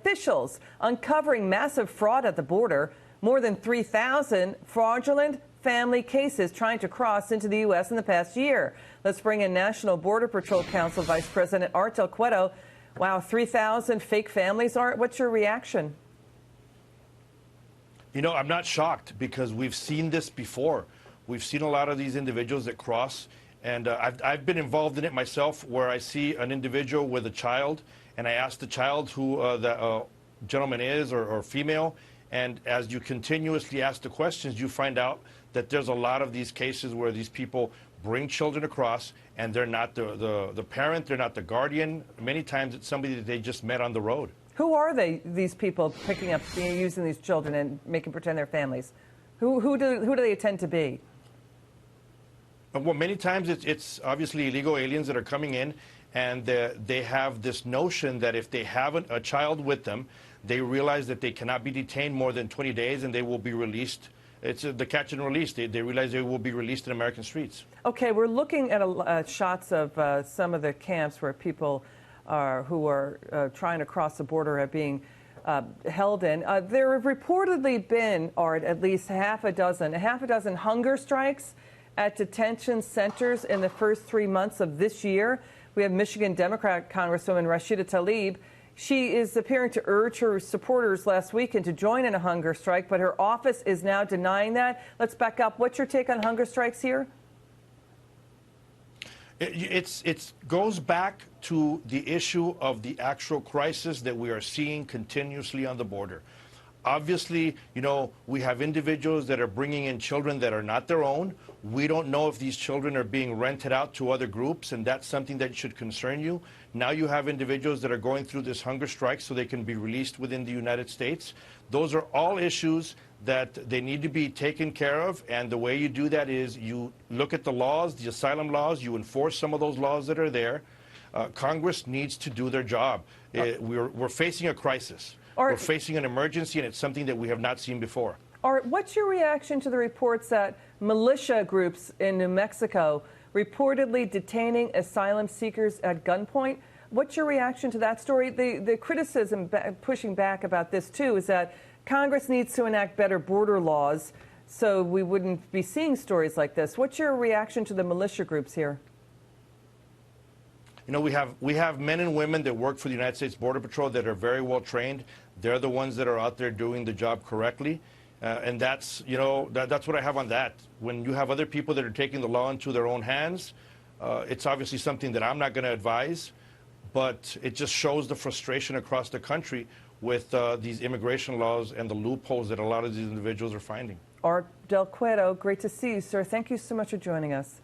officials uncovering massive fraud at the border. More than 3,000 fraudulent family cases trying to cross into the U.S. in the past year. Let's bring in National Border Patrol Council Vice President Art Cueto. Wow, 3,000 fake families. Art, what's your reaction? You know, I'm not shocked because we've seen this before. We've seen a lot of these individuals that cross, and I've been involved in it myself, where I see an individual with a child, and I ask the child who the gentleman is or female, and as you continuously ask the questions, you find out that there's a lot of these cases where these people bring children across, and they're not the parent, they're not the guardian. Many times it's somebody that they just met on the road. Who are they, these people picking up, using these children and making pretend they're families? Who do they tend to be? Well, many times it's obviously illegal aliens that are coming in, and they have this notion that if they have a child with them, they realize that they cannot be detained more than 20 days and they will be released. It's the catch and release. They realize they will be released in American streets. Okay, we're looking at shots of some of the camps where people who are trying to cross the border are being held in. There have reportedly been, Art, at least half a dozen hunger strikes at detention centers in the first 3 months of this year. We have Michigan Democrat Congresswoman Rashida Tlaib. She is appearing to urge her supporters last weekend to join in a hunger strike, but her office is now denying that. Let's back up. What's your take on hunger strikes here? It goes back to the issue of the actual crisis that we are seeing continuously on the border. Obviously, you know, we have individuals that are bringing in children that are not their own. We don't know if these children are being rented out to other groups, and that's something that should concern you. Now you have individuals that are going through this hunger strike so they can be released within the United States. Those are all issues that they need to be taken care of, and the way you do that is you look at the laws, the asylum laws, you enforce some of those laws that are there. Congress needs to do their job. We're facing a crisis. We're facing an emergency, and it's something that we have not seen before. Art, what's your reaction to the reports that militia groups in New Mexico reportedly detaining asylum seekers at gunpoint? What's your reaction to that story? The criticism pushing back about this, too, is that Congress needs to enact better border laws so we wouldn't be seeing stories like this. What's your reaction to the militia groups here? You know, we have men and women that work for the United States Border Patrol that are very well trained. They're the ones that are out there doing the job correctly. And that's, you know, that's what I have on that. When you have other people that are taking the law into their own hands, it's obviously something that I'm not going to advise, but it just shows the frustration across the country with these immigration laws and the loopholes that a lot of these individuals are finding. Art Del Cueto, great to see you, sir. Thank you so much for joining us.